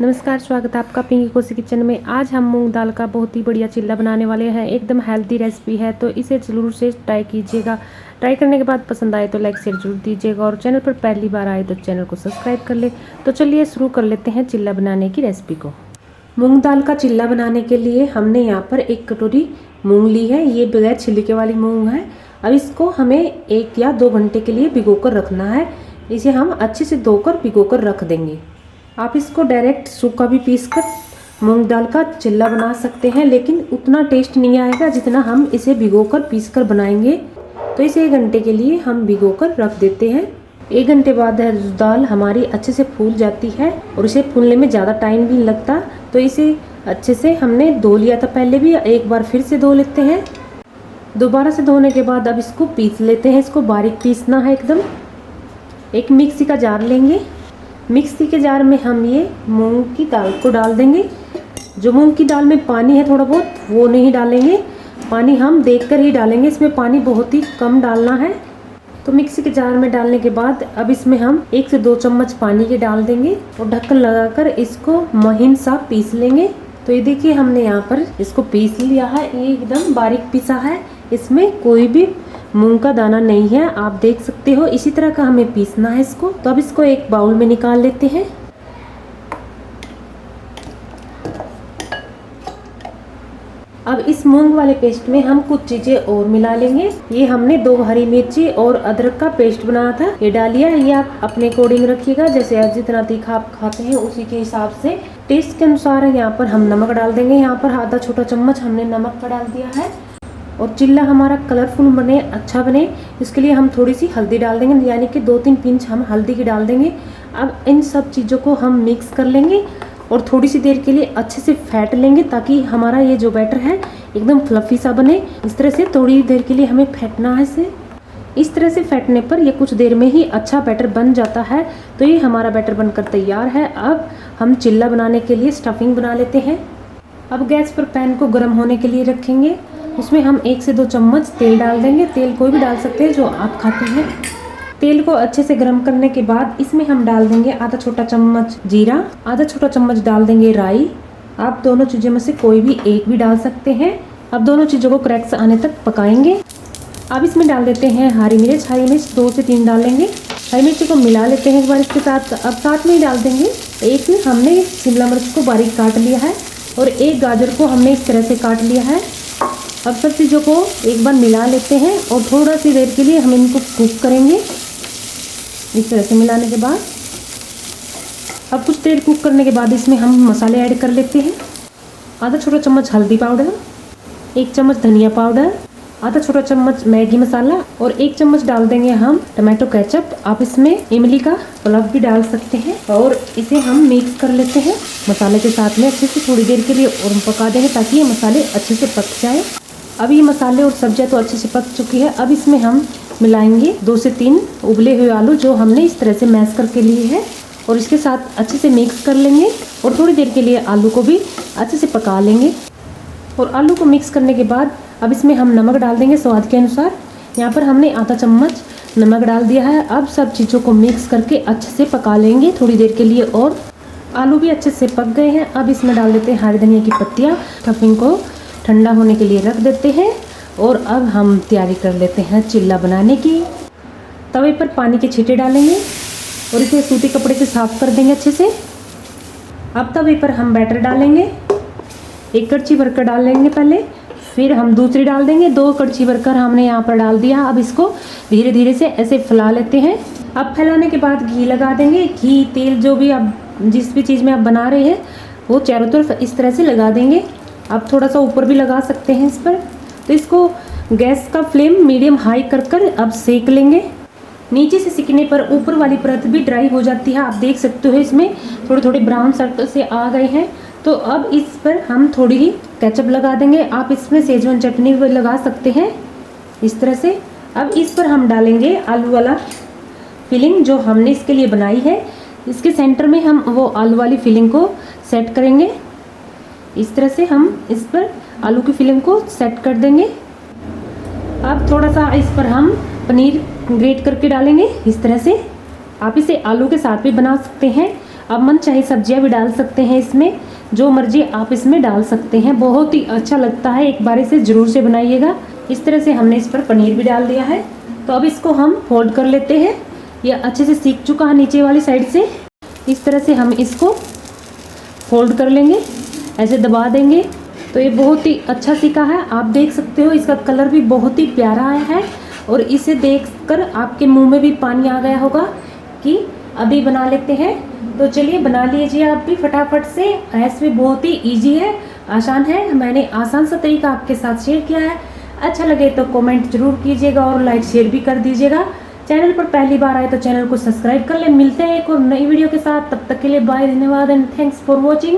नमस्कार, स्वागत है आपका पिंकी कोसी किचन में। आज हम मूंग दाल का बहुत ही बढ़िया चिल्ला बनाने वाले हैं। एकदम हेल्दी रेसिपी है, तो इसे ज़रूर से ट्राई कीजिएगा। ट्राई करने के बाद पसंद आए तो लाइक शेयर जरूर दीजिएगा, और चैनल पर पहली बार आए तो चैनल को सब्सक्राइब कर ले। तो चलिए शुरू कर लेते हैं चिल्ला बनाने की रेसिपी को। मूँग दाल का चिल्ला बनाने के लिए हमने यहाँ पर 1 कटोरी मूँग ली है। ये बगैर छिलके वाली मूँग है। अब इसको हमें 1 या 2 घंटे के लिए भिगो कर रखना है। इसे हम अच्छे से धोकर भिगो कर रख देंगे। आप इसको डायरेक्ट सूखा भी पीसकर मूंग दाल का चिल्ला बना सकते हैं, लेकिन उतना टेस्ट नहीं आएगा जितना हम इसे भिगोकर पीसकर बनाएंगे। तो इसे 1 घंटे के लिए हम भिगोकर रख देते हैं। 1 घंटे बाद दाल हमारी अच्छे से फूल जाती है और इसे फूलने में ज़्यादा टाइम भी लगता। तो इसे अच्छे से हमने धो लिया था पहले भी, एक बार फिर से धो लेते हैं। दोबारा से धोने के बाद अब इसको पीस लेते हैं। इसको बारीक पीसना है एकदम। एक मिक्सी का जार लेंगे। मिक्सी के जार में हम ये मूंग की दाल को डाल देंगे। जो मूंग की दाल में पानी है थोड़ा बहुत, वो नहीं डालेंगे। पानी हम देखकर ही डालेंगे। इसमें पानी बहुत ही कम डालना है। तो मिक्सी के जार में डालने के बाद अब इसमें हम 1 से 2 चम्मच पानी के डाल देंगे और ढक्कन लगाकर इसको महीन सा पीस लेंगे। तो ये देखिए हमने यहाँ पर इसको पीस लिया है। ये एकदम बारीक पिसा है। इसमें कोई भी मूंग का दाना नहीं है, आप देख सकते हो। इसी तरह का हमें पीसना है इसको। तो अब इसको एक बाउल में निकाल लेते हैं। अब इस मूंग वाले पेस्ट में हम कुछ चीजें और मिला लेंगे। ये हमने 2 हरी मिर्ची और अदरक का पेस्ट बनाया था, ये डालिए। ये आप अपने अकॉर्डिंग रखिएगा, जैसे जितना तीखा आप खाते हैं उसी के हिसाब से। टेस्ट के अनुसार यहाँ पर हम नमक डाल देंगे। यहाँ पर आधा छोटा चम्मच हमने नमक का डाल दिया है। और चिल्ला हमारा कलरफुल बने, अच्छा बने, इसके लिए हम थोड़ी सी हल्दी डाल देंगे, यानी कि 2-3 पिंच हम हल्दी की डाल देंगे। अब इन सब चीज़ों को हम मिक्स कर लेंगे और थोड़ी सी देर के लिए अच्छे से फेंट लेंगे, ताकि हमारा ये जो बैटर है एकदम फ्लफी सा बने। इस तरह से थोड़ी देर के लिए हमें फेंटना है इसे। इस तरह से फेंटने पर ये कुछ देर में ही अच्छा बैटर बन जाता है। तो ये हमारा बैटर बनकर तैयार है। अब हम चिल्ला बनाने के लिए स्टफिंग बना लेते हैं। अब गैस पर पैन को गर्म होने के लिए रखेंगे। उसमें हम 1 से 2 चम्मच तेल डाल देंगे। तेल कोई भी डाल सकते हैं जो आप खाते हैं। तेल को अच्छे से गर्म करने के बाद इसमें हम डाल देंगे आधा छोटा चम्मच जीरा, आधा छोटा चम्मच डाल देंगे राई। आप दोनों चीज़ों में से कोई भी एक भी डाल सकते हैं। अब दोनों चीज़ों को क्रैक्स आने तक पकाएंगे। अब इसमें डाल देते हैं हरी मिर्च। हरी मिर्च 2 से 3 डालेंगे। हरी मिर्ची को मिला लेते हैं एक बार इसके साथ। अब साथ में ही डाल देंगे एक हमने शिमला मिर्च को बारीक काट लिया है और 1 गाजर को हमने इस तरह से काट लिया है। अब सब चीज़ों को एक बार मिला लेते हैं और थोड़ा सी देर के लिए हम इनको कुक करेंगे। इस तरह से मिलाने के बाद अब कुछ देर कुक करने के बाद इसमें हम मसाले ऐड कर लेते हैं। आधा छोटा चम्मच हल्दी पाउडर, 1 चम्मच धनिया पाउडर, आधा छोटा चम्मच मैगी मसाला और 1 चम्मच डाल देंगे हम टमाटो केचप। आप इसमें इमली का पल्प भी डाल सकते हैं और इसे हम मिक्स कर लेते हैं मसाले के साथ में अच्छे से। थोड़ी देर के लिए और पका देंगे ताकि ये मसाले अच्छे से पक जाए। अब ये मसाले और सब्जियां तो अच्छे से पक चुकी है। अब इसमें हम मिलाएंगे 2 से 3 उबले हुए आलू, जो हमने इस तरह से मैश करके लिए है, और इसके साथ अच्छे से मिक्स कर लेंगे और थोड़ी देर के लिए आलू को भी अच्छे से पका लेंगे। और आलू को मिक्स करने के बाद अब इसमें हम नमक डाल देंगे स्वाद के अनुसार। यहाँ पर हमने आधा चम्मच नमक डाल दिया है। अब सब चीज़ों को मिक्स करके अच्छे से पका लेंगे थोड़ी देर के लिए। और आलू भी अच्छे से पक गए हैं। अब इसमें डाल देते हैं हरी धनिया की पत्तियाँ। स्टफिंग को ठंडा होने के लिए रख देते हैं और अब हम तैयारी कर लेते हैं चिल्ला बनाने की। तवे पर पानी के छींटे डालेंगे और इसे सूती कपड़े से साफ कर देंगे अच्छे से। अब तवे पर हम बैटर डालेंगे। 1 कड़छी भरकर डाल लेंगे पहले, फिर हम दूसरी डाल देंगे। 2 कड़छी भरकर हमने यहाँ पर डाल दिया। अब इसको धीरे धीरे से ऐसे फैला लेते हैं। अब फैलाने के बाद घी लगा देंगे। घी, तेल, जो भी आप जिस भी चीज़ में आप बना रहे हैं वो चारों तरफ इस तरह से लगा देंगे। आप थोड़ा सा ऊपर भी लगा सकते हैं इस पर। तो इसको गैस का फ्लेम मीडियम हाई कर कर अब सेक लेंगे। नीचे से सिकने पर ऊपर वाली परत भी ड्राई हो जाती है। आप देख सकते हो इसमें थोड़े थोड़े ब्राउन सर्कल से आ गए हैं। तो अब इस पर हम थोड़ी ही केचप लगा देंगे। आप इसमें सेजवान चटनी भी लगा सकते हैं इस तरह से। अब इस पर हम डालेंगे आलू वाला फिलिंग जो हमने इसके लिए बनाई है। इसके सेंटर में हम वो आलू वाली फिलिंग को सेट करेंगे। इस तरह से हम इस पर आलू की फिलिंग को सेट कर देंगे। अब थोड़ा सा इस पर हम पनीर ग्रेट करके डालेंगे इस तरह से। आप इसे आलू के साथ भी बना सकते हैं। आप मन चाहे सब्जियां भी डाल सकते हैं इसमें, जो मर्जी आप इसमें डाल सकते हैं। बहुत ही अच्छा लगता है, एक बार इसे ज़रूर से बनाइएगा। इस तरह से हमने इस पर पनीर भी डाल दिया है। तो अब इसको हम फोल्ड कर लेते हैं। ये अच्छे से सीख चुका है नीचे वाली साइड से। इस तरह से हम इसको फोल्ड कर लेंगे, ऐसे दबा देंगे तो ये बहुत ही अच्छा सीखा है। आप देख सकते हो इसका कलर भी बहुत ही प्यारा आया है और इसे देखकर आपके मुंह में भी पानी आ गया होगा कि अभी बना लेते हैं। तो चलिए बना लीजिए आप भी फटाफट से। ऐसे भी बहुत ही ईजी है, आसान है। मैंने आसान सा तरीका आपके साथ शेयर किया है। अच्छा लगे तो कमेंट जरूर कीजिएगा और लाइक शेयर भी कर दीजिएगा। चैनल पर पहली बार आए तो चैनल को सब्सक्राइब कर ले। मिलते हैं एक और नई वीडियो के साथ, तब तक के लिए बाय, धन्यवाद एंड थैंक्स फॉर वॉचिंग।